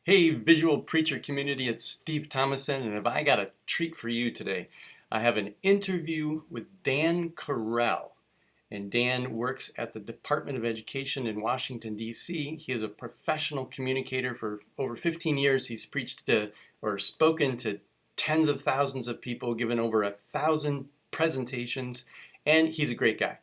Hey, Visual Preacher community, it's Steve Thomason, and have I got a treat for you today? I have an interview with Dan Currell, and Dan works at the Department of Education in Washington, D.C. He is a professional communicator for over 15 years. He's preached to or spoken to tens of thousands of people, given over 1,000 presentations, and he's a great guy.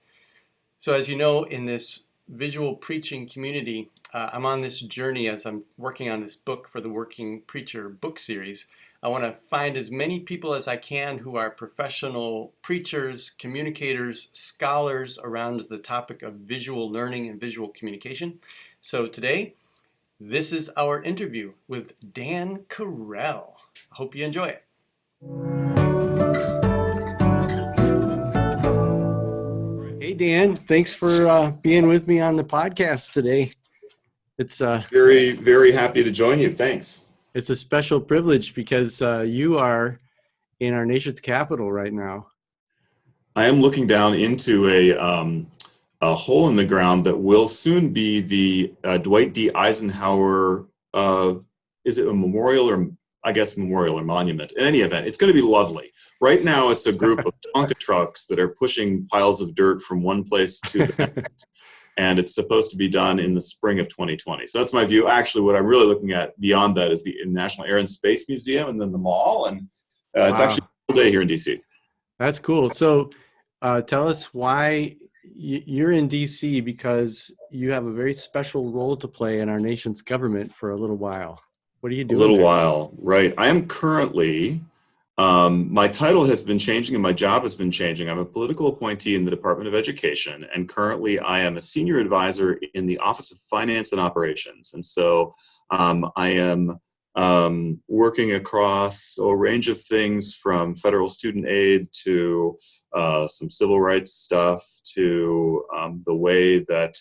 So as you know, in this visual preaching community, I'm on this journey as I'm working on this book for the Working Preacher book series. I want to find as many people as I can who are professional preachers, communicators, scholars around the topic of visual learning and visual communication. So today, this is our interview with Dan Currell. I hope you enjoy it. Hey, Dan, thanks for being with me on the podcast today. It's very, very happy to join you. Thanks. It's a special privilege because you are in our nation's capital right now. I am looking down into a hole in the ground that will soon be the Dwight D. Eisenhower. Is it a memorial or memorial or monument? In any event, it's going to be lovely. Right now, it's a group of Tonka trucks that are pushing piles of dirt from one place to the next. And it's supposed to be done in the spring of 2020. So that's my view. Actually, what I'm really looking at beyond that is the National Air and Space Museum and then the mall. And it's actually a full day here in D.C. That's cool. So tell us why you're in D.C. because you have a very special role to play in our nation's government for a little while. What are you doing? A little while, right. I am currently... my title has been changing and my job has been changing. I'm a political appointee in the Department of Education, and currently I am a senior advisor in the Office of Finance and Operations. And so I am working across a range of things from federal student aid to some civil rights stuff to the way that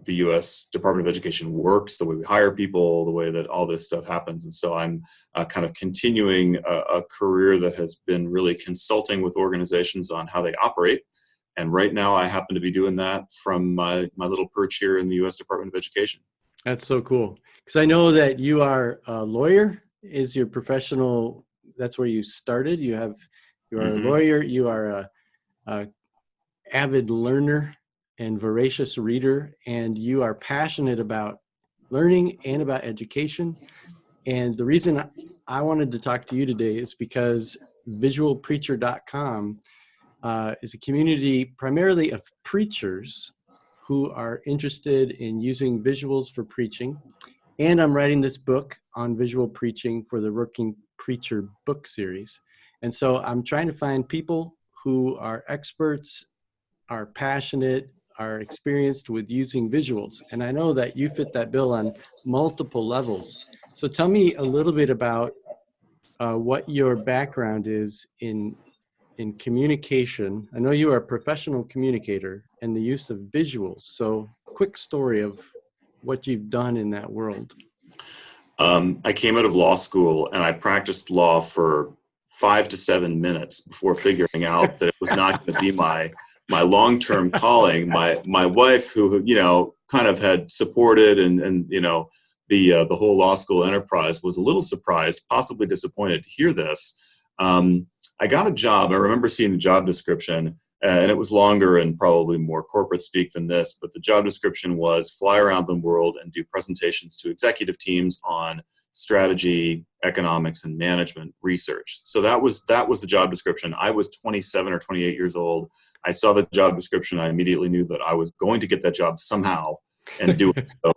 the U.S. Department of Education works, the way we hire people, the way that all this stuff happens. And so I'm kind of continuing a career that has been really consulting with organizations on how they operate. And right now I happen to be doing that from my little perch here in the U.S. Department of Education. That's so cool. Because I know that you are a lawyer, is your professional, that's where you started. You are a lawyer, you are a avid learner and voracious reader, and you are passionate about learning and about education. And the reason I wanted to talk to you today is because visualpreacher.com is a community primarily of preachers who are interested in using visuals for preaching. And I'm writing this book on visual preaching for the Working Preacher book series. And so I'm trying to find people who are experts, are passionate, are experienced with using visuals. And I know that you fit that bill on multiple levels. So tell me a little bit about what your background is in communication. I know you are a professional communicator and the use of visuals. So quick story of what you've done in that world. I came out of law school and I practiced law for 5 to 7 minutes before figuring out that it was not going to be my long-term calling. My wife, who kind of had supported and the whole law school enterprise, was a little surprised, possibly disappointed to hear this. I got a job. I remember seeing the job description, and it was longer and probably more corporate speak than this, but the job description was fly around the world and do presentations to executive teams on strategy, economics, and management research. So that was the job description. I was 27 or 28 years old. I saw the job description. I immediately knew that I was going to get that job somehow and do it. So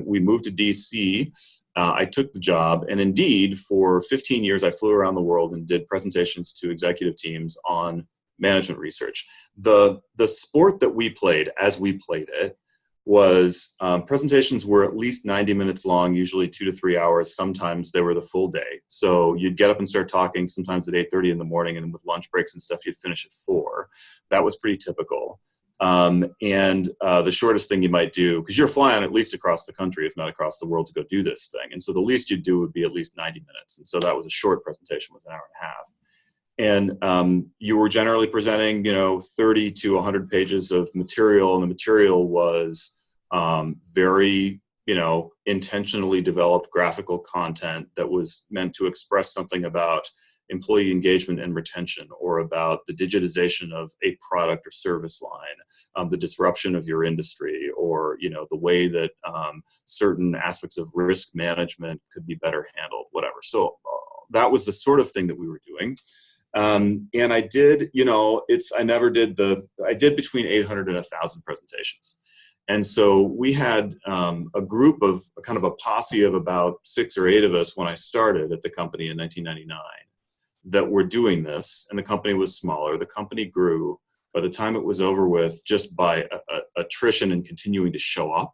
we moved to DC. I took the job, and indeed, for 15 years, I flew around the world and did presentations to executive teams on management research. The sport that we played, as we played it, was presentations were at least 90 minutes long, usually 2 to 3 hours. Sometimes they were the full day. So you'd get up and start talking, sometimes at 8:30 in the morning, and with lunch breaks and stuff, you'd finish at 4. That was pretty typical. The shortest thing you might do, because you're flying at least across the country, if not across the world, to go do this thing. And so the least you'd do would be at least 90 minutes. And so that was a short presentation, was an hour and a half. And you were generally presenting, 30 to 100 pages of material, and the material was very intentionally developed graphical content that was meant to express something about employee engagement and retention, or about the digitization of a product or service line, the disruption of your industry, or the way that certain aspects of risk management could be better handled, whatever. So that was the sort of thing that we were doing. And I did, I did between 800 and 1,000 presentations. And so we had a group of kind of a posse of about 6 or 8 of us when I started at the company in 1999 that were doing this. And the company was smaller. The company grew. By the time it was over with, just by attrition and continuing to show up,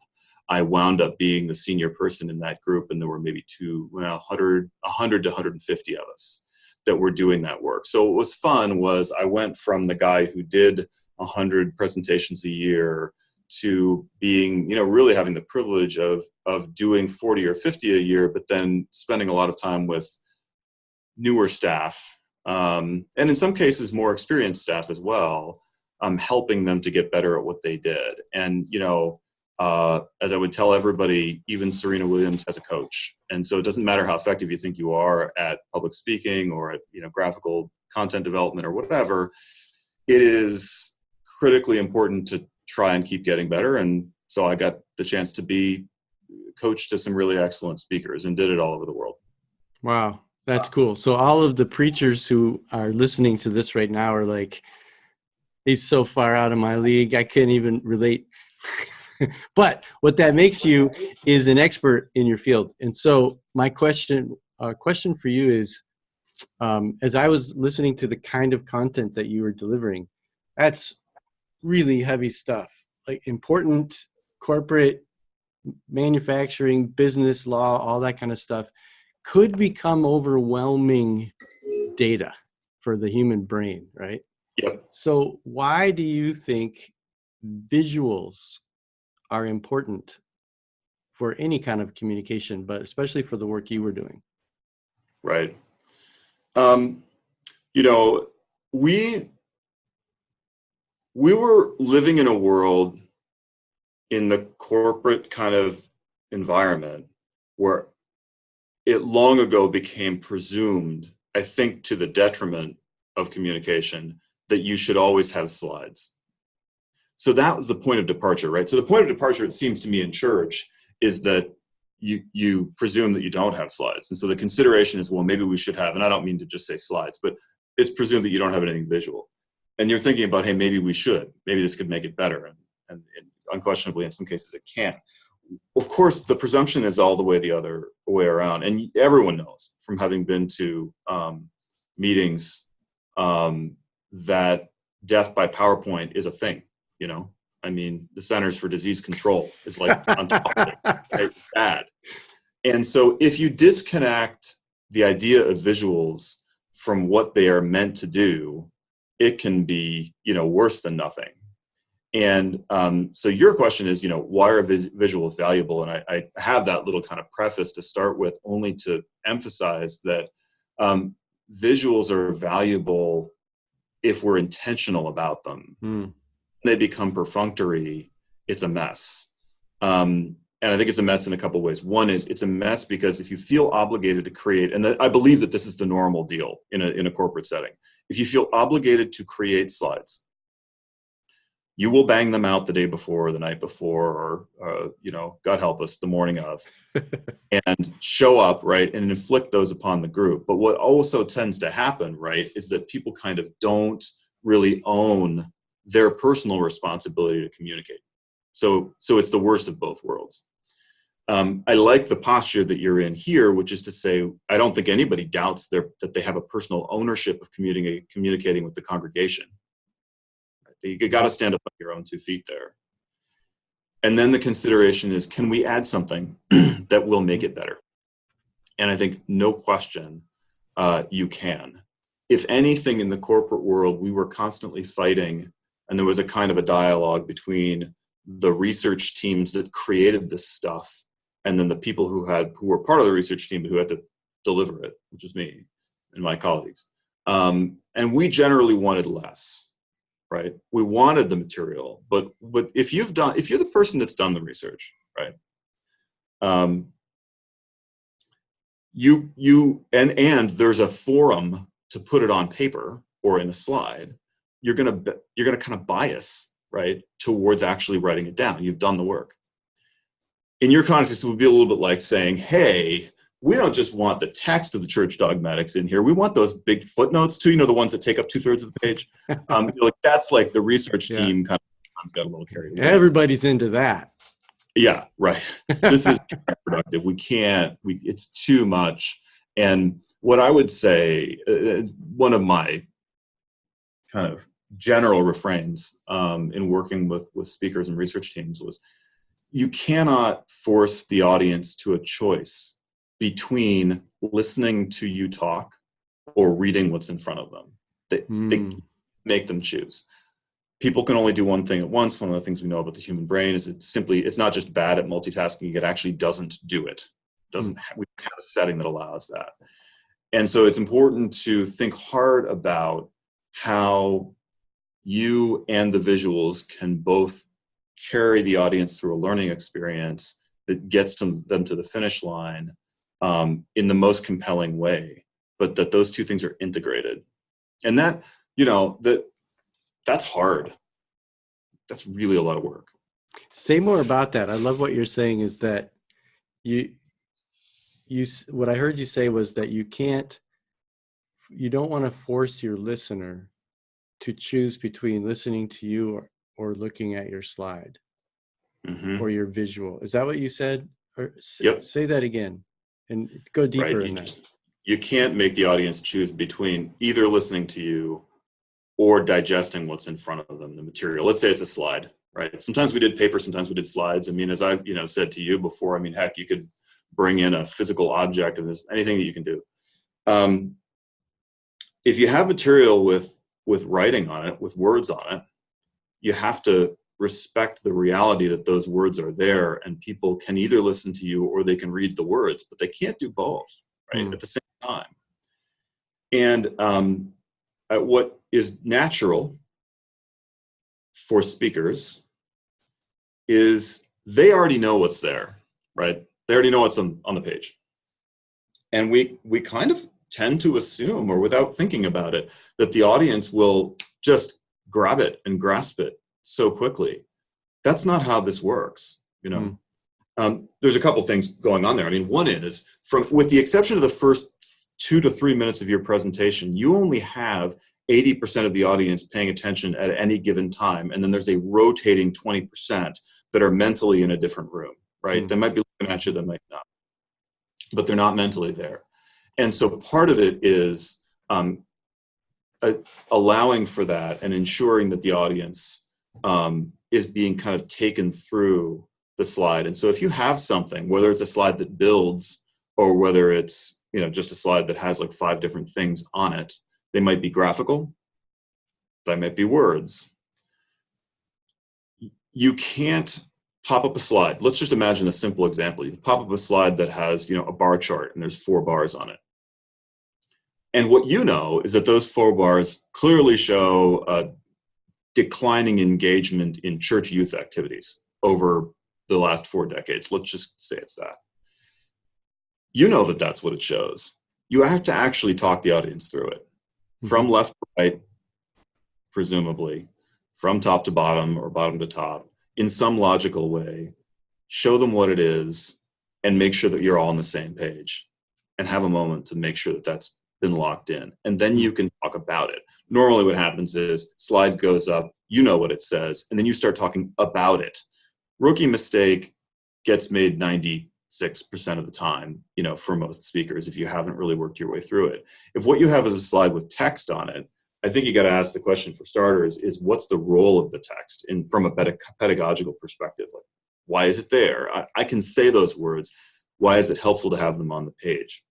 I wound up being the senior person in that group. And there were maybe 100 to 150 of us that were doing that work. So what was fun was I went from the guy who did 100 presentations a year to being, really having the privilege of doing 40 or 50 a year, but then spending a lot of time with newer staff, and in some cases more experienced staff as well, helping them to get better at what they did. And, as I would tell everybody, even Serena Williams has a coach. And so it doesn't matter how effective you think you are at public speaking or at, graphical content development or whatever, it is critically important to try and keep getting better. And so I got the chance to be coach to some really excellent speakers and did it all over the world. Wow. That's cool. So all of the preachers who are listening to this right now are like, he's so far out of my league, I can't even relate. But what that makes you is an expert in your field. And so my question for you is, as I was listening to the kind of content that you were delivering, that's really heavy stuff, like important corporate manufacturing, business law, all that kind of stuff could become overwhelming data for the human brain, right? Yep. So why do you think visuals are important for any kind of communication, but especially for the work you were doing? Right. We were living in a world in the corporate kind of environment where it long ago became presumed, I think to the detriment of communication, that you should always have slides. So that was the point of departure, right? So the point of departure, it seems to me, in church is that you presume that you don't have slides. And so the consideration is, well, maybe we should have, and I don't mean to just say slides, but it's presumed that you don't have anything visual. And you're thinking about, hey, maybe we should. Maybe this could make it better. And unquestionably, in some cases, it can. Of course, the presumption is all the way the other way around. And everyone knows from having been to meetings that death by PowerPoint is a thing, I mean, the Centers for Disease Control is like on top of it. Right? It's bad. And so if you disconnect the idea of visuals from what they are meant to do, it can be, worse than nothing. And so your question is, why are visuals valuable? And I have that little kind of preface to start with, only to emphasize that visuals are valuable if we're intentional about them. They become perfunctory, it's a mess. And I think it's a mess in a couple of ways. One is it's a mess because if you feel obligated to create, and I believe that this is the normal deal in a corporate setting, if you feel obligated to create slides, you will bang them out the day before, or the night before, or God help us, the morning of, and show up, right, and inflict those upon the group. But what also tends to happen, right, is that people kind of don't really own their personal responsibility to communicate. So it's the worst of both worlds. I like the posture that you're in here, which is to say, I don't think anybody doubts that they have a personal ownership of communicating with the congregation. You got to stand up on your own 2 feet there. And then the consideration is, can we add something that will make it better? And I think no question you can. If anything, in the corporate world, we were constantly fighting, and there was a kind of a dialogue between the research teams that created this stuff and then the people who were part of the research team who had to deliver it, which is me and my colleagues. And we generally wanted less, right? We wanted the material, but if you're the person that's done the research, right? And there's a forum to put it on paper or in a slide. You're gonna kind of bias, right, towards actually writing it down. You've done the work. In your context, it would be a little bit like saying, hey, we don't just want the text of the church dogmatics in here. We want those big footnotes too, the ones that take up 2/3 of the page. That's like the research team kind of got a little carried away. Everybody's into that. Yeah, right. This is counterproductive. It's too much. And what I would say, one of my kind of general refrains in working with speakers and research teams was, you cannot force the audience to a choice between listening to you talk or reading what's in front of them. They make them choose. People can only do one thing at once. One of the things we know about the human brain is it's not just bad at multitasking, it actually doesn't do it. We have a setting that allows that. And so it's important to think hard about how you and the visuals can both carry the audience through a learning experience that gets them to the finish line in the most compelling way, but that those two things are integrated. And that, that's hard. That's really a lot of work. Say more about that. I love what you're saying is that what I heard you say was that you don't want to force your listener to choose between listening to you or looking at your slide or your visual. Is that what you said? Or Yep. Say that again and go deeper in that. You can't make the audience choose between either listening to you or digesting what's in front of them, the material. Let's say it's a slide, right? Sometimes we did paper, sometimes we did slides. I mean, as I've said to you before, I mean, heck, you could bring in a physical object and there's anything that you can do. If you have material with writing on it, with words on it, you have to respect the reality that those words are there and people can either listen to you or they can read the words, but they can't do both, right, at the same time. And what is natural for speakers is they already know what's there, right? They already know what's on the page. And we kind of tend to assume, or without thinking about it, that the audience will just grab it and grasp it so quickly. That's not how this works, There's a couple things going on there. I mean, one is, with the exception of the first 2 to 3 minutes of your presentation, you only have 80% of the audience paying attention at any given time. And then there's a rotating 20% that are mentally in a different room, right? They might be looking at you, they might not, but they're not mentally there. And so part of it is allowing for that and ensuring that the audience is being kind of taken through the slide. And so if you have something, whether it's a slide that builds or whether it's just a slide that has like 5 different things on it, they might be graphical, they might be words. You can't pop up a slide. Let's just imagine a simple example. You pop up a slide that has a bar chart and there's 4 bars on it. And what you know is that those 4 bars clearly show a declining engagement in church youth activities over the last 4 decades. Let's just say it's that. You know that that's what it shows. You have to actually talk the audience through it. From left to right, presumably, from top to bottom or bottom to top, in some logical way, show them what it is and make sure that you're all on the same page and have a moment to make sure that that's been locked in. And then you can talk about it. Normally what happens is slide goes up, you know what it says, and then you start talking about it. Rookie mistake gets made 96% of the time, for most speakers, if you haven't really worked your way through it. If what you have is a slide with text on it, I think you got to ask the question for starters is what's the role of the text from a pedagogical perspective? Like, why is it there? I can say those words. Why is it helpful to have them on the page?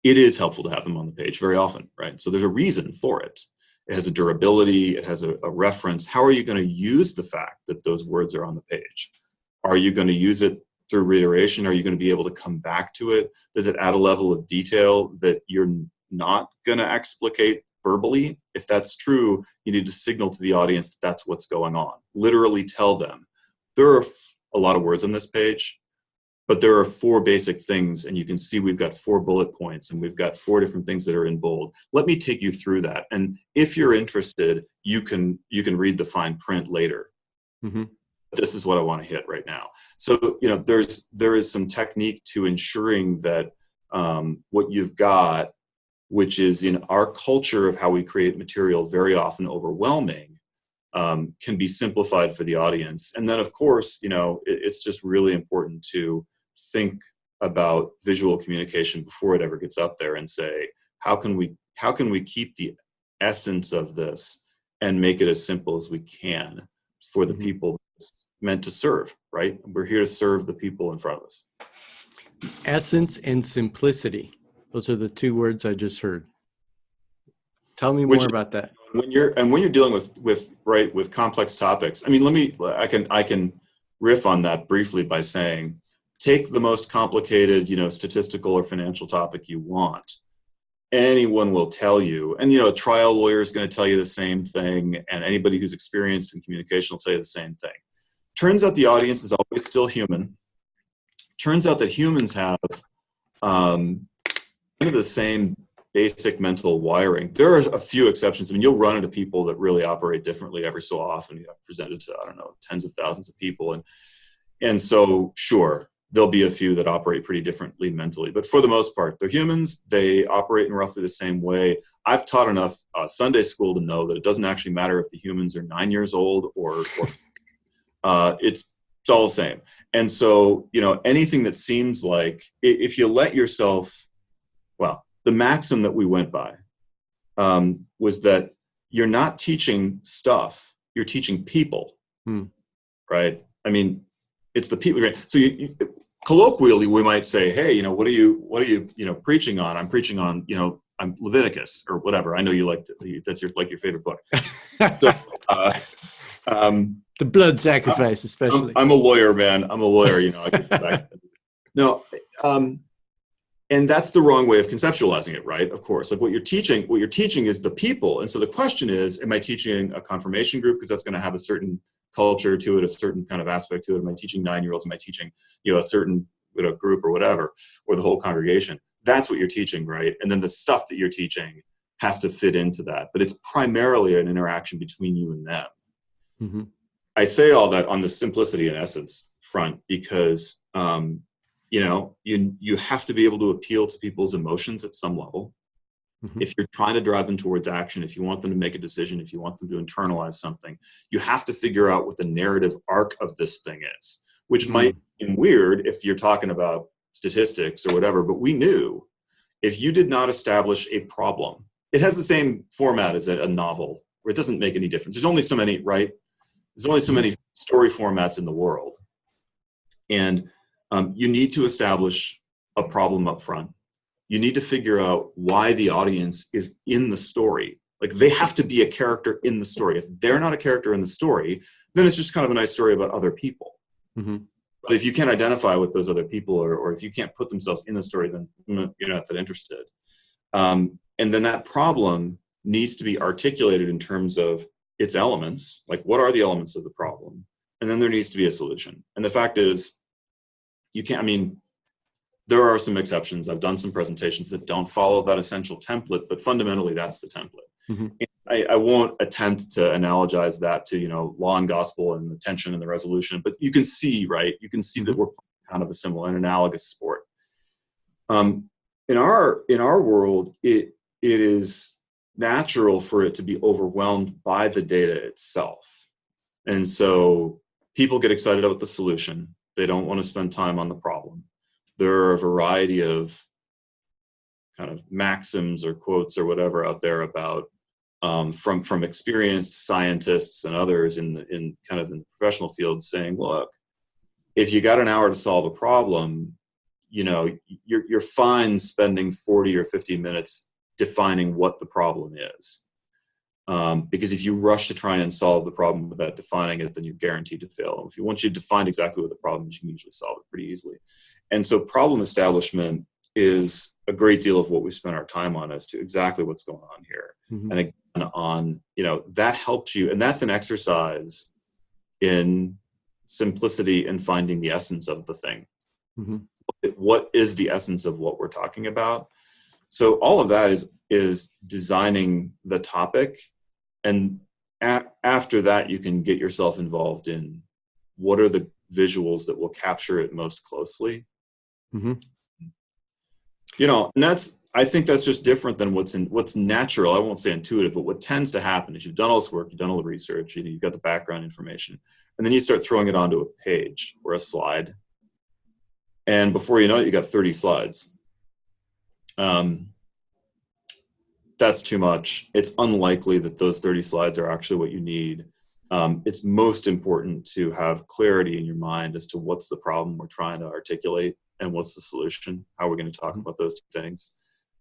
It is helpful to have them on the page very often, right? So there's a reason for it. It has a durability. It has a reference. How are you going to use the fact that those words are on the page? Are you going to use it through reiteration? Are you going to be able to come back to it? Does it add a level of detail that you're not going to explicate verbally? If that's true, you need to signal to the audience that that's what's going on. Literally tell them, there are a lot of words on this page. But there are 4 basic things, and you can see we've got 4 bullet points, and we've got 4 different things that are in bold. Let me take you through that. And if you're interested, you can read the fine print later. Mm-hmm. This is what I want to hit right now. So, there is some technique to ensuring that what you've got, which is in our culture of how we create material very often overwhelming, can be simplified for the audience. And then, of course, it's just really important to think about visual communication before it ever gets up there and say, how can we keep the essence of this and make it as simple as we can for the people it's meant to serve, right? We're here to serve the people in front of us. Essence and simplicity. Those are the 2 words I just heard. Tell me more about that. When you're dealing with complex topics, I mean, I can riff on that briefly by saying, take the most complicated, statistical or financial topic you want. Anyone will tell you, and a trial lawyer is going to tell you the same thing, and anybody who's experienced in communication will tell you the same thing. Turns out the audience is always still human. Turns out that humans have kind of the same basic mental wiring. There are a few exceptions. I mean, you'll run into people that really operate differently every so often. You have presented to, tens of thousands of people. And so, sure, there'll be a few that operate pretty differently mentally. But for the most part, they're humans. They operate in roughly the same way. I've taught enough Sunday school to know that it doesn't actually matter if the humans are 9 years old or it's all the same. And so, anything that seems like, if you let yourself, the maxim that we went by was that you're not teaching stuff, you're teaching people, right? I mean, it's the people. So colloquially, we might say, hey, what are you preaching on? I'm preaching on, I'm Leviticus or whatever. I know you that's your favorite book. So, the blood sacrifice, especially. I'm a lawyer, man. I'm a lawyer. I get back. No, and that's the wrong way of conceptualizing it, right? Of course, like what you're teaching is the people. And so the question is, am I teaching a confirmation group? Because that's going to have a certain culture to it, a certain kind of aspect to it. Am I teaching 9-year-olds? Am I teaching, a certain group or whatever, or the whole congregation? That's what you're teaching, right? And then the stuff that you're teaching has to fit into that. But it's primarily an interaction between you and them. Mm-hmm. I say all that on the simplicity and essence front because, you have to be able to appeal to people's emotions at some level. Mm-hmm. If you're trying to drive them towards action, if you want them to make a decision, if you want them to internalize something, you have to figure out what the narrative arc of this thing is, which might seem weird if you're talking about statistics or whatever, but we knew if you did not establish a problem, it has the same format as a novel, where it doesn't make any difference. There's only so many, right? There's only so many story formats in the world. And you need to establish a problem up front. You need to figure out why the audience is in the story. Like, they have to be a character in the story. If they're not a character in the story, then it's just kind of a nice story about other people. Mm-hmm. But if you can't identify with those other people, or if you can't put themselves in the story, then you're not that interested. And then that problem needs to be articulated in terms of its elements. Like, what are the elements of the problem? And then there needs to be a solution. And the fact is, there are some exceptions. I've done some presentations that don't follow that essential template, but fundamentally that's the template. Mm-hmm. I won't attempt to analogize that to, law and gospel and the tension and the resolution, but you can see, right? You can see that we're kind of a similar and analogous sport. In our world, it is natural for it to be overwhelmed by the data itself. And so people get excited about the solution. They don't want to spend time on the problem. There are a variety of kind of maxims or quotes or whatever out there about from experienced scientists and others in the professional field saying, look, if you got an hour to solve a problem, you're fine spending 40 or 50 minutes defining what the problem is. Because if you rush to try and solve the problem without defining it, then you're guaranteed to fail. Once you define exactly what the problem is, you can usually solve it pretty easily. And so problem establishment is a great deal of what we spend our time on as to exactly what's going on here. Mm-hmm. And again, that helps you. And that's an exercise in simplicity and finding the essence of the thing. Mm-hmm. What is the essence of what we're talking about? So all of that is designing the topic, and after that you can get yourself involved in what are the visuals that will capture it most closely. Mm-hmm. And I think that's just different than what's natural. I won't say intuitive, but what tends to happen is you've done all this work, you've done all the research, you've got the background information, and then you start throwing it onto a page or a slide, and before you know it, you got 30 slides. That's too much. It's unlikely that those 30 slides are actually what you need. It's most important to have clarity in your mind as to what's the problem we're trying to articulate and what's the solution, how we're going to talk about those two things,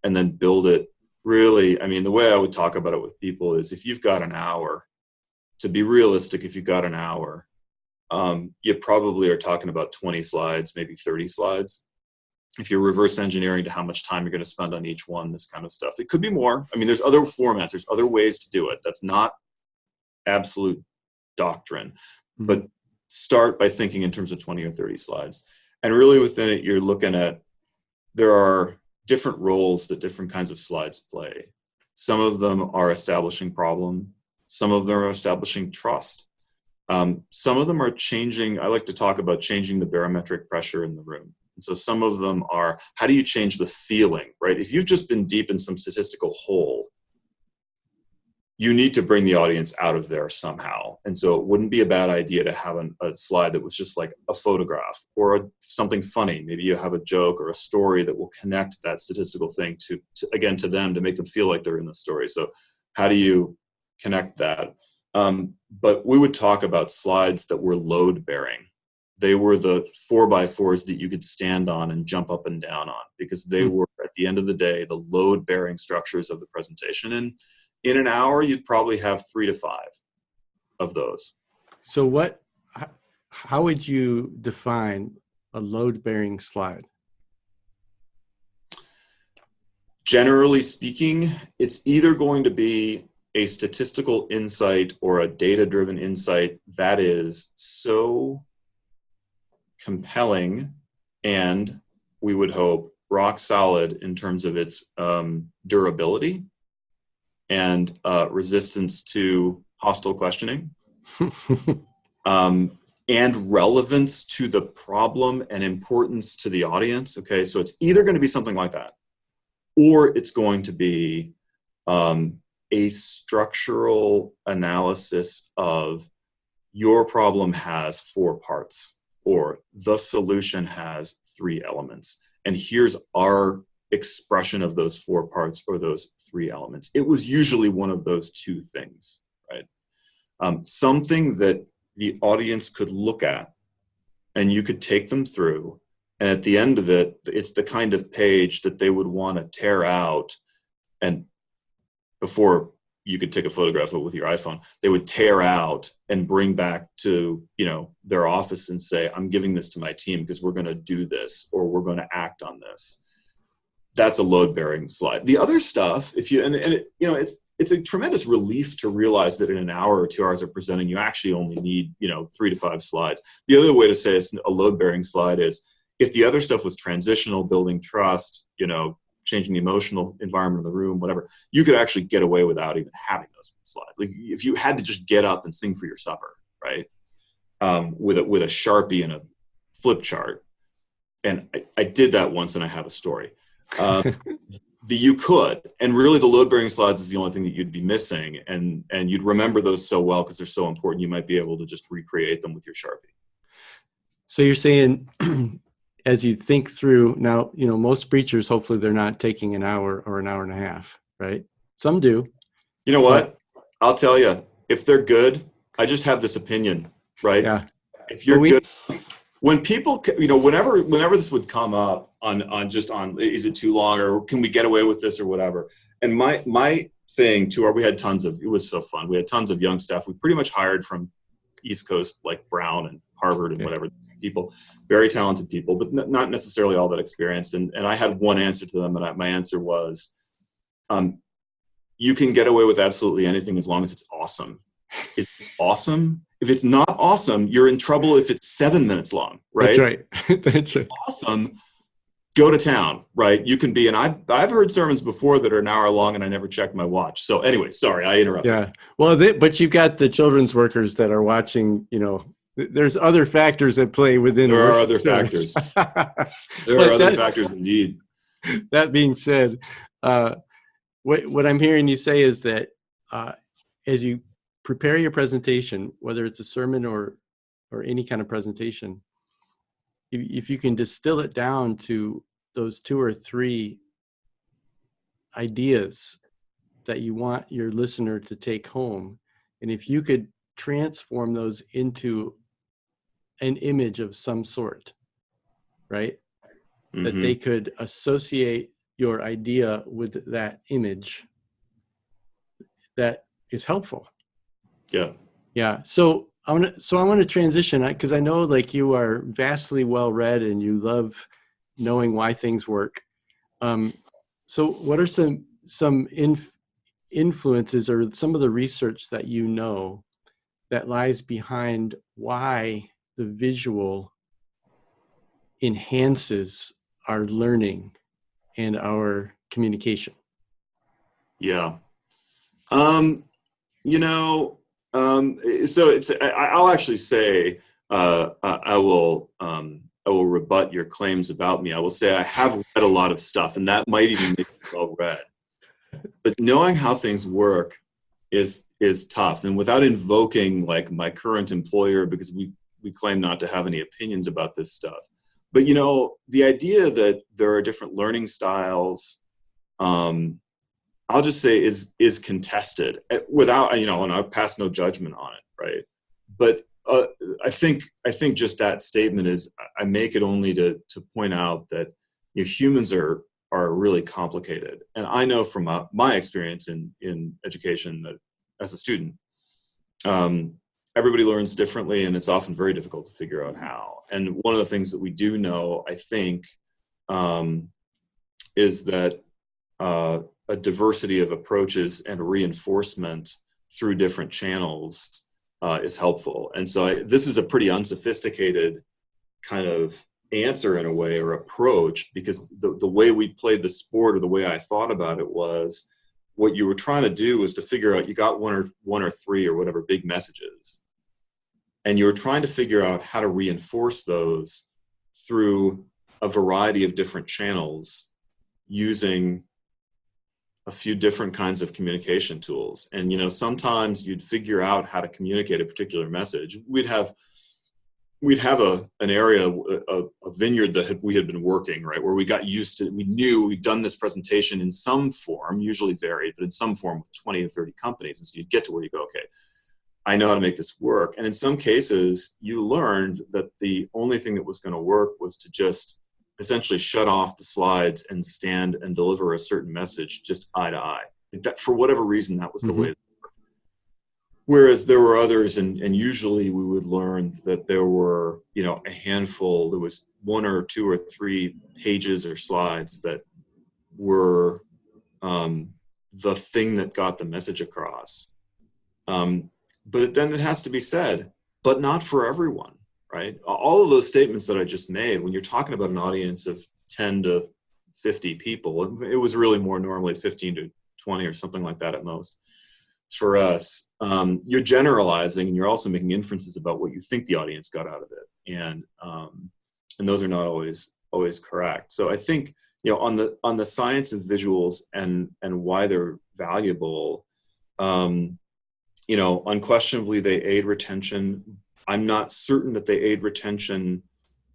and then build it. Really, I mean, the way I would talk about it with people is if you've got an hour, to be realistic, if you've got an hour, you probably are talking about 20 slides, maybe 30 slides. If you're reverse engineering to how much time you're going to spend on each one, this kind of stuff. It could be more. I mean, there's other formats, there's other ways to do it. That's not absolute doctrine. Mm-hmm. But start by thinking in terms of 20 or 30 slides. And really within it, you're looking at, there are different roles that different kinds of slides play. Some of them are establishing problem. Some of them are establishing trust. Some of them are changing, I like to talk about changing the barometric pressure in the room. And so some of them are, how do you change the feeling, right? If you've just been deep in some statistical hole, you need to bring the audience out of there somehow. And so it wouldn't be a bad idea to have a slide that was just like a photograph or something funny. Maybe you have a joke or a story that will connect that statistical thing to them, to make them feel like they're in the story. So how do you connect that? But we would talk about slides that were load bearing. They were the 4x4s that you could stand on and jump up and down on, because they were, at the end of the day, the load bearing structures of the presentation. And in an hour, you'd probably have 3 to 5 of those. So how would you define a load bearing slide? Generally speaking, it's either going to be a statistical insight or a data-driven insight that is so compelling and, we would hope, rock solid in terms of its durability and resistance to hostile questioning, and relevance to the problem and importance to the audience. Okay, so it's either going to be something like that, or it's going to be a structural analysis of your problem has 4 parts, or the solution has 3 elements, and here's our expression of those 4 parts or those 3 elements. It was usually one of those 2 things, right? Something that the audience could look at and you could take them through, and at the end of it, it's the kind of page that they would want to tear out, and before you could take a photograph of it with your iPhone, they would tear out and bring back to, their office and say, I'm giving this to my team because we're going to do this, or we're going to act on this. That's a load bearing slide. The other stuff, it's a tremendous relief to realize that in an hour or 2 hours of presenting, you actually only need, 3 to 5 slides. The other way to say it's a load bearing slide is, if the other stuff was transitional, building trust, changing the emotional environment of the room, whatever, you could actually get away without even having those slides. Like if you had to just get up and sing for your supper, right? With a Sharpie and a flip chart. And I did that once, and I have a story. You could, and really the load bearing slides is the only thing that you'd be missing, and you'd remember those so well because they're so important. You might be able to just recreate them with your Sharpie. So you're saying, as you think through now, most preachers, hopefully they're not taking an hour or an hour and a half, right? Some do. You know what? I'll tell you, if they're good, I just have this opinion, right? Yeah. If you're good, when people, whenever this would come up on is it too long, or can we get away with this, or whatever. And my thing too, we had it was so fun. We had tons of young staff. We pretty much hired from East Coast, like Brown and Harvard and whatever, people, very talented people, but not necessarily all that experienced. And I had one answer to them, and my answer was, you can get away with absolutely anything as long as it's awesome. Is it awesome? If it's not awesome, you're in trouble if it's 7 minutes long, right? That's right. That's right. Awesome, go to town, right? You can be, and I've heard sermons before that are an hour long, and I never checked my watch. So anyway, sorry, I interrupted. Yeah. Well, but you've got the children's workers that are watching, there's other factors at play within. There are other factors. There are other factors indeed. That being said, what I'm hearing you say is that as you prepare your presentation, whether it's a sermon or any kind of presentation, if you can distill it down to those 2 or 3 ideas that you want your listener to take home, and if you could transform those into an image of some sort, right? Mm-hmm. That they could associate your idea with that image, that is helpful. Yeah. So I want to transition, because I know like you are vastly well read and you love knowing why things work. So what are some influences or some of the research that you know that lies behind why the visual enhances our learning and our communication? Yeah. So I'll actually say, I will rebut your claims about me. I will say I have read a lot of stuff, and that might even make me well read. But knowing how things work is tough. And without invoking like my current employer, because we claim not to have any opinions about this stuff. But the idea that there are different learning styles, I'll just say is contested without, and I'll pass no judgment on it, right? But I think just that statement is, I make it only to point out that humans are really complicated. And I know from my experience in education that as a student, everybody learns differently, and it's often very difficult to figure out how. And one of the things that we do know, I think, is that a diversity of approaches and reinforcement through different channels is helpful. And so this is a pretty unsophisticated kind of answer in a way, or approach, because the way we played the sport, or the way I thought about it, was what you were trying to do was to figure out, you got one or 3 or whatever big messages, and you were trying to figure out how to reinforce those through a variety of different channels using a few different kinds of communication tools. And sometimes you'd figure out how to communicate a particular message. We'd have an area, a vineyard that we had been working, right, where we got used to, we knew we'd done this presentation in some form, usually varied, but in some form with 20 to 30 companies. And so you'd get to where you go, okay, I know how to make this work. And in some cases, you learned that the only thing that was going to work was to just essentially shut off the slides and stand and deliver a certain message just eye to eye. That, for whatever reason, that was the way it worked. Whereas there were others, and usually we would learn that there were, a handful, there was 1 or 2 or 3 pages or slides that were the thing that got the message across. But then it has to be said, but not for everyone. Right? All of those statements that I just made, when you're talking about an audience of 10 to 50 people, it was really more normally 15 to 20 or something like that at most. For us, you're generalizing, and you're also making inferences about what you think the audience got out of it, and those are not always correct. So I think on the science of visuals and why they're valuable, unquestionably they aid retention. I'm not certain that they aid retention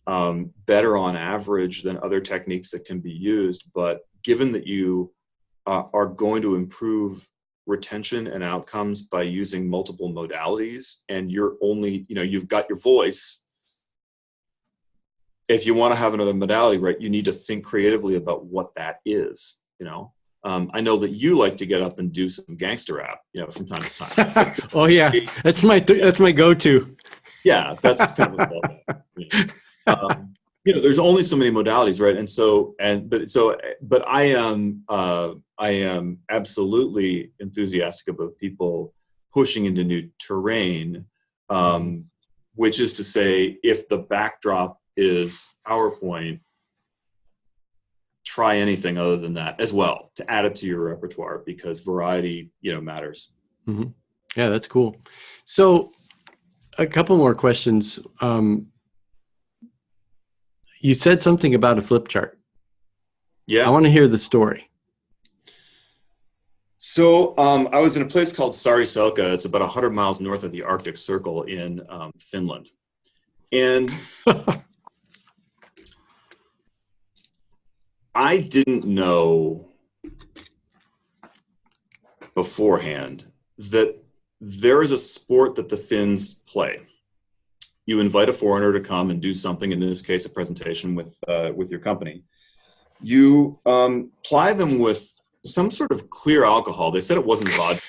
better on average than other techniques that can be used. But given that you are going to improve retention and outcomes by using multiple modalities, and you're only, you've got your voice, if you want to have another modality, right, you need to think creatively about what that is, I know that you like to get up and do some gangster rap, from time to time. Oh yeah, that's my go-to. Yeah, that's kind of there's only so many modalities, right? But I am absolutely enthusiastic about people pushing into new terrain, which is to say, if the backdrop is PowerPoint, try anything other than that as well to add it to your repertoire, because variety, matters. Mm-hmm. Yeah, that's cool. So a couple more questions. You said something about a flip chart. Yeah. I want to hear the story. So I was in a place called Saariselkä. It's about 100 miles north of the Arctic Circle in Finland. And I didn't know beforehand that there is a sport that the Finns play. You invite a foreigner to come and do something, in this case, a presentation with your company. You ply them with some sort of clear alcohol. They said it wasn't vodka.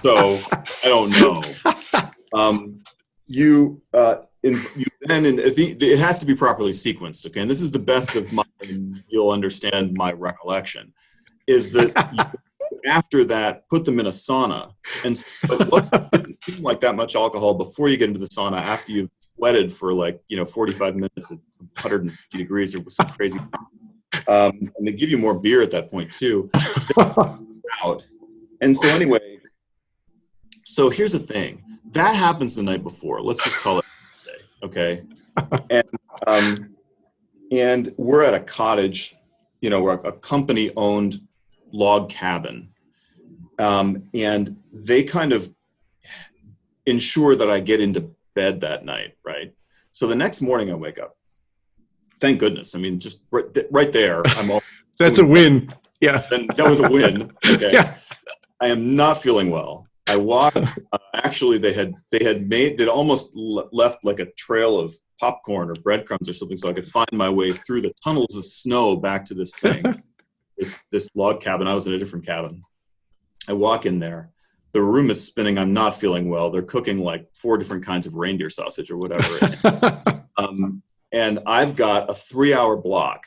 So I don't know. It has to be properly sequenced, okay? And this is the best of my, you'll understand my recollection, is that after that, put them in a sauna. And so it didn't seem like that much alcohol before you get into the sauna. After you've sweated for 45 minutes at 150 degrees or some crazy. And they give you more beer at that point too. Out. And so anyway, so here's the thing. That happens the night before. Let's just call it Wednesday, okay? And we're at a cottage, we're a company-owned log cabin. And they kind of ensure that I get into bed that night, right? So the next morning I wake up. Thank goodness. I mean, just right there, I'm all. That's a win. Yeah. Then that was a win. Okay. Yeah. I am not feeling well. I walked. Actually, they'd almost left like a trail of popcorn or breadcrumbs or something, so I could find my way through the tunnels of snow back to this thing, this log cabin. I was in a different cabin. I walk in there. The room is spinning. I'm not feeling well. They're cooking like 4 different kinds of reindeer sausage or whatever. And I've got a 3-hour block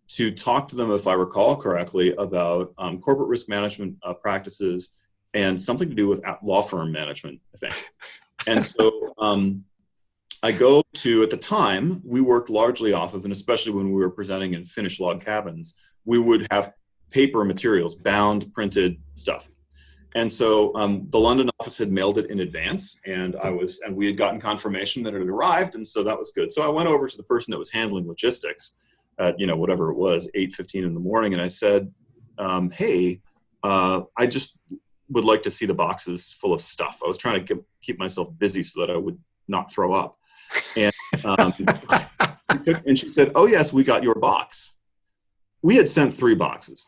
to talk to them, if I recall correctly, about corporate risk management practices and something to do with law firm management, I think. And so I go to, at the time, we worked largely off of, and especially when we were presenting in Finnish log cabins, we would have paper materials, bound, printed stuff. And so the London office had mailed it in advance, and we had gotten confirmation that it had arrived, and so that was good. So I went over to the person that was handling logistics at, whatever it was, 8:15 in the morning, and I said, hey, I just would like to see the boxes full of stuff. I was trying to keep myself busy so that I would not throw up. And, and she said, oh yes, we got your box. We had sent 3 boxes.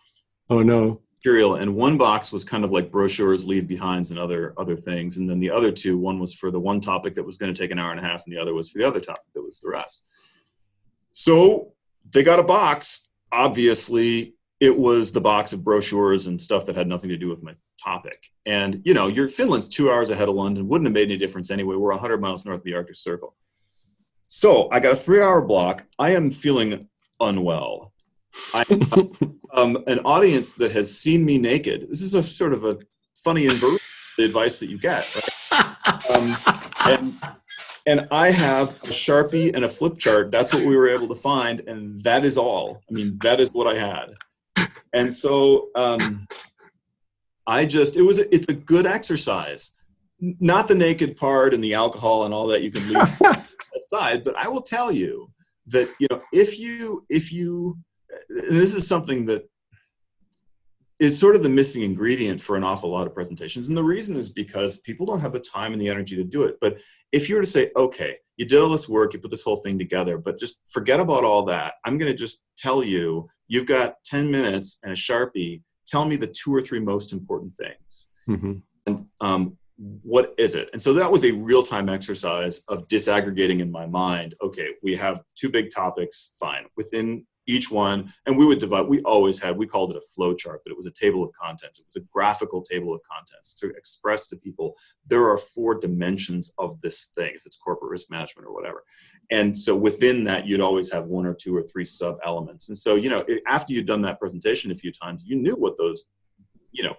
Oh no. Material, and 1 box was kind of like brochures, leave behinds, and other things, and then the other 2, one was for the one topic that was going to take an hour and a half, and the other was for the other topic that was the rest. So they got a box. Obviously, it was the box of brochures and stuff that had nothing to do with my topic. And Finland's 2 hours ahead of London. Wouldn't have made any difference anyway. We're 100 miles north of the Arctic Circle. So I got a 3-hour block. I am feeling unwell. An audience that has seen me naked. This is a sort of a funny inversion of the advice that you get, right? And I have a Sharpie and a flip chart. That's what we were able to find, and that is all. I mean, that is what I had. And so it's a good exercise. Not the naked part and the alcohol and all that you can leave aside, but I will tell you that if you this is something that is sort of the missing ingredient for an awful lot of presentations. And the reason is because people don't have the time and the energy to do it. But if you were to say, okay, you did all this work, you put this whole thing together, but just forget about all that. I'm going to just tell you, you've got 10 minutes and a Sharpie. Tell me the 2 or 3 most important things. Mm-hmm. And what is it? And so that was a real-time exercise of disaggregating in my mind. Okay, we have 2 big topics, fine. Within each one, and we would divide, we called it a flow chart, but it was a table of contents. It was a graphical table of contents to express to people, there are 4 dimensions of this thing, if it's corporate risk management or whatever. And so within that, you'd always have 1 or 2 or 3 sub-elements. And so, after you'd done that presentation a few times, you knew what those,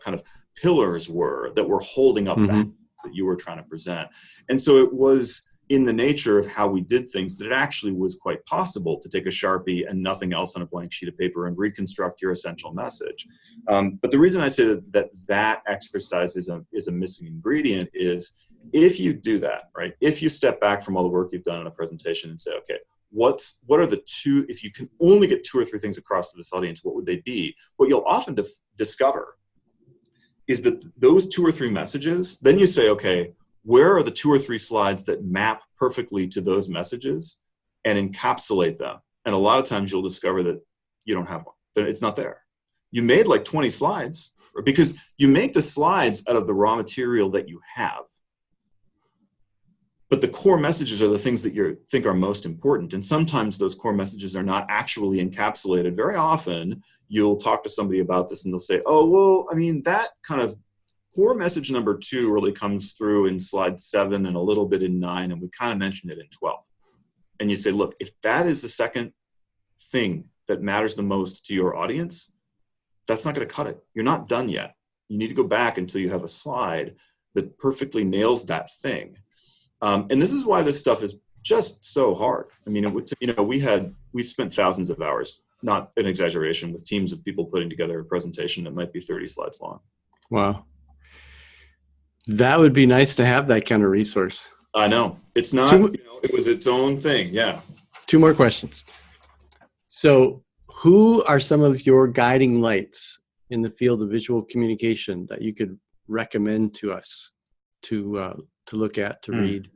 kind of pillars were that were holding up that that you were trying to present. And so it was in the nature of how we did things that it actually was quite possible to take a Sharpie and nothing else on a blank sheet of paper and reconstruct your essential message. But the reason I say that exercise is a missing ingredient is if you do that, right? If you step back from all the work you've done in a presentation and say, okay, what are the two, if you can only get 2 or 3 things across to this audience, what would they be? What you'll often discover is that those 2 or 3 messages, then you say, okay, where are the 2 or 3 slides that map perfectly to those messages and encapsulate them? And a lot of times you'll discover that you don't have one, but it's not there. You made like 20 slides because you make the slides out of the raw material that you have. But the core messages are the things that you think are most important. And sometimes those core messages are not actually encapsulated. Very often you'll talk to somebody about this and they'll say, oh, well, I mean, that kind of core message number 2 really comes through in slide 7 and a little bit in 9, and we kind of mentioned it in 12. And you say, look, if that is the second thing that matters the most to your audience, that's not going to cut it. You're not done yet. You need to go back until you have a slide that perfectly nails that thing. And this is why this stuff is just so hard. I mean, we've spent thousands of hours, not an exaggeration, with teams of people putting together a presentation that might be 30 slides long. Wow. That would be nice to have that kind of resource. I know. It's not, it was its own thing. Yeah. 2 more questions. So who are some of your guiding lights in the field of visual communication that you could recommend to us to look at, to read?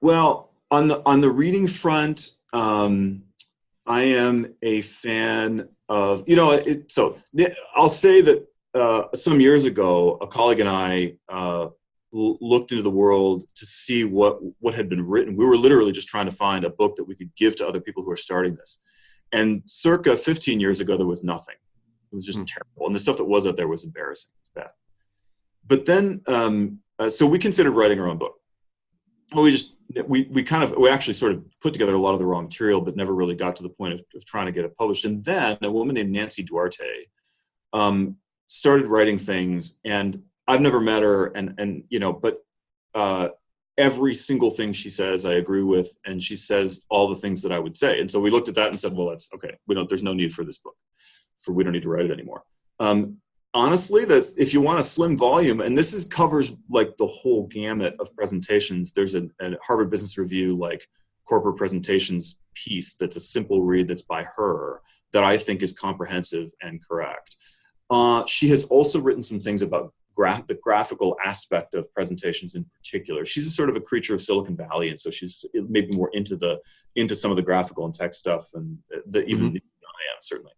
Well, on the reading front, I am a fan of, I'll say that some years ago, a colleague and I looked into the world to see what had been written. We were literally just trying to find a book that we could give to other people who are starting this. And circa 15 years ago, there was nothing. It was just terrible. And the stuff that was out there was embarrassing. It was bad. But then, so we considered writing our own book. We actually sort of put together a lot of the raw material, but never really got to the point of trying to get it published. And then a woman named Nancy Duarte started writing things, and I've never met her, but every single thing she says I agree with, and she says all the things that I would say. And so we looked at that and said, well, that's okay. There's no need for this book. We don't need to write it anymore. Honestly, that if you want a slim volume, and this covers like the whole gamut of presentations. There's a Harvard Business Review like corporate presentations piece that's a simple read that's by her that I think is comprehensive and correct. She has also written some things about the graphical aspect of presentations in particular. She's a sort of a creature of Silicon Valley, and so she's maybe more into some of the graphical and tech stuff, and even I am certainly.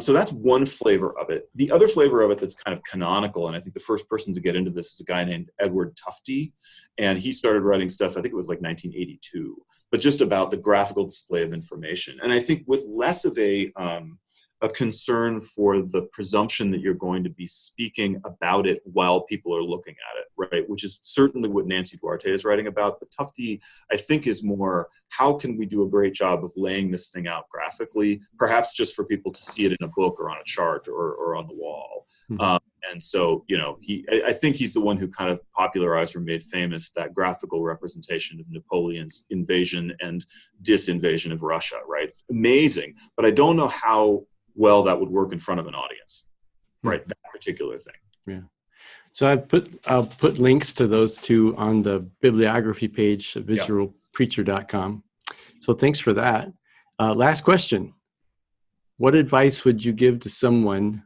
So that's one flavor of it. The other flavor of it that's kind of canonical, and I think the first person to get into this is a guy named Edward Tufte, and he started writing stuff, I think it was like 1982, but just about the graphical display of information. And I think with less of a concern for the presumption that you're going to be speaking about it while people are looking at it, right? Which is certainly what Nancy Duarte is writing about. But Tufte, I think, is more, how can we do a great job of laying this thing out graphically, perhaps just for people to see it in a book or on a chart or on the wall. And so, I think he's the one who kind of popularized or made famous that graphical representation of Napoleon's invasion and disinvasion of Russia, right? Amazing. But I don't know how well that would work in front of an audience, right? That particular thing. Yeah. So I'll put links to those 2 on the bibliography page at visualpreacher.com. So thanks for that. Last question. What advice would you give to someone,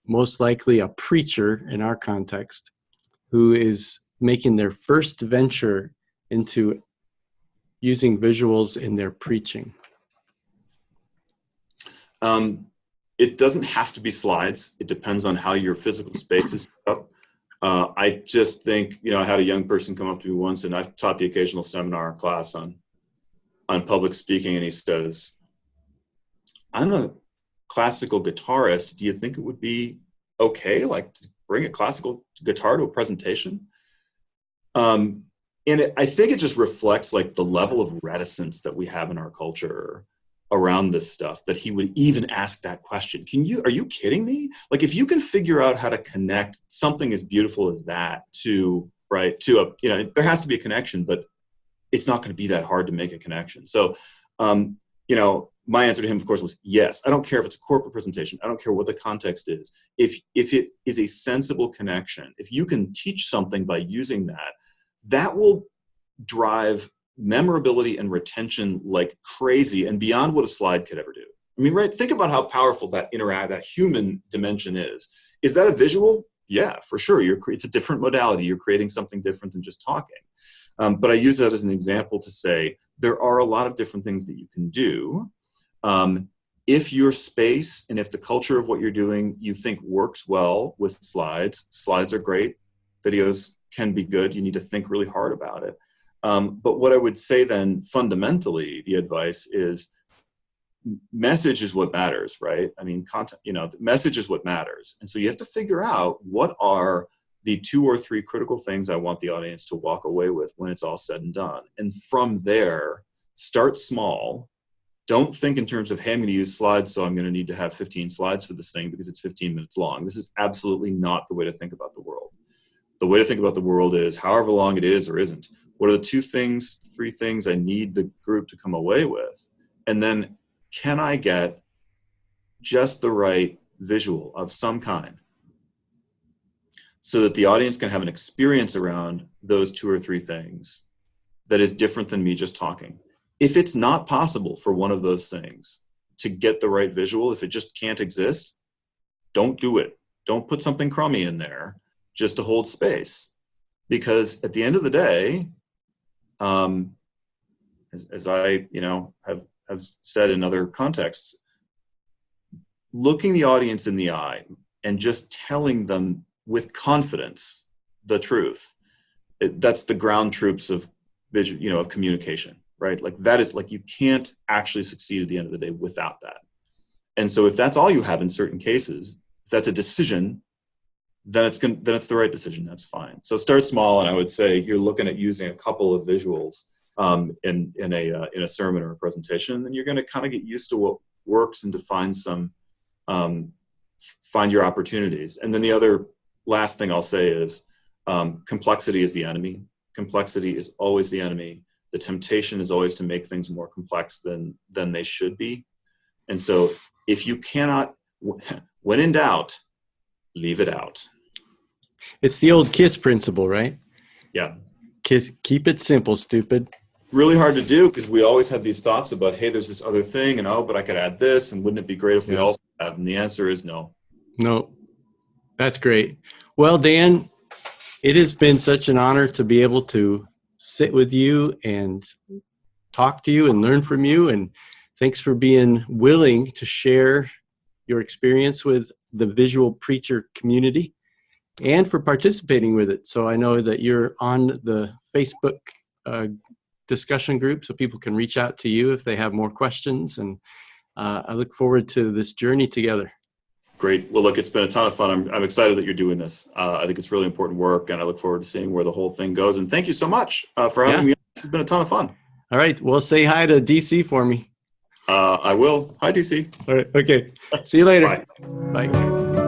most likely a preacher in our context, who is making their first venture into using visuals in their preaching? It doesn't have to be slides. It depends on how your physical space is set up. I just think, I had a young person come up to me once, and I've taught the occasional seminar class on public speaking, and he says, I'm a classical guitarist. Do you think it would be okay, like, to bring a classical guitar to a presentation? I think it just reflects like the level of reticence that we have in our culture around this stuff that he would even ask that question. Are you kidding me? Like, if you can figure out how to connect something as beautiful as that to there has to be a connection, but it's not going to be that hard to make a connection. So, my answer to him, of course, was yes. I don't care if it's a corporate presentation. I don't care what the context is. If it is a sensible connection, if you can teach something by using that, that will drive memorability and retention like crazy and beyond what a slide could ever do. I mean, right? Think about how powerful that human dimension is. Is that a visual? Yeah, for sure. It's a different modality. You're creating something different than just talking. But I use that as an example to say there are a lot of different things that you can do. If your space and if the culture of what you're doing you think works well with slides are great. Videos can be good. You need to think really hard about it. But what I would say then fundamentally, the advice is message is what matters, right? I mean, content, message is what matters. And so you have to figure out what are the 2 or 3 critical things I want the audience to walk away with when it's all said and done. And from there, start small. Don't think in terms of, hey, I'm going to use slides, so I'm going to need to have 15 slides for this thing because it's 15 minutes long. This is absolutely not the way to think about the world. The way to think about the world is however long it is or isn't. What are the 2 things, 3 things I need the group to come away with? And then can I get just the right visual of some kind so that the audience can have an experience around those 2 or 3 things that is different than me just talking? If it's not possible for one of those things to get the right visual, if it just can't exist, don't do it. Don't put something crummy in there just to hold space. Because at the end of the day, as I have said in other contexts, looking the audience in the eye and just telling them with confidence the truth, that's the ground troops of vision, of communication. Right? Like that is like, you can't actually succeed at the end of the day without that. And so if that's all you have in certain cases, if that's a decision, then it's the right decision. That's fine. So start small. And I would say you're looking at using a couple of visuals in a sermon or a presentation, and then you're going to kind of get used to what works and to find your opportunities. And then the other last thing I'll say is complexity is the enemy. Complexity is always the enemy. The temptation is always to make things more complex than they should be. And so if you cannot, when in doubt, leave it out. It's the old KISS principle, right? Yeah. KISS, keep it simple, stupid. Really hard to do because we always have these thoughts about, hey, there's this other thing, and but I could add this, and wouldn't it be great if we also had? And the answer is no. No. That's great. Well, Dan, it has been such an honor to be able to sit with you and talk to you and learn from you. And thanks for being willing to share your experience with the Visual Preacher community and for participating with it. So I know that you're on the Facebook discussion group, so people can reach out to you if they have more questions. And I look forward to this journey together. Great. Well, look, it's been a ton of fun. I'm excited that you're doing this. I think it's really important work, and I look forward to seeing where the whole thing goes. And thank you so much for having me. This has been a ton of fun. All right. Well, say hi to DC for me. I will. Hi, DC. All right. Okay. See you later. Bye. Bye.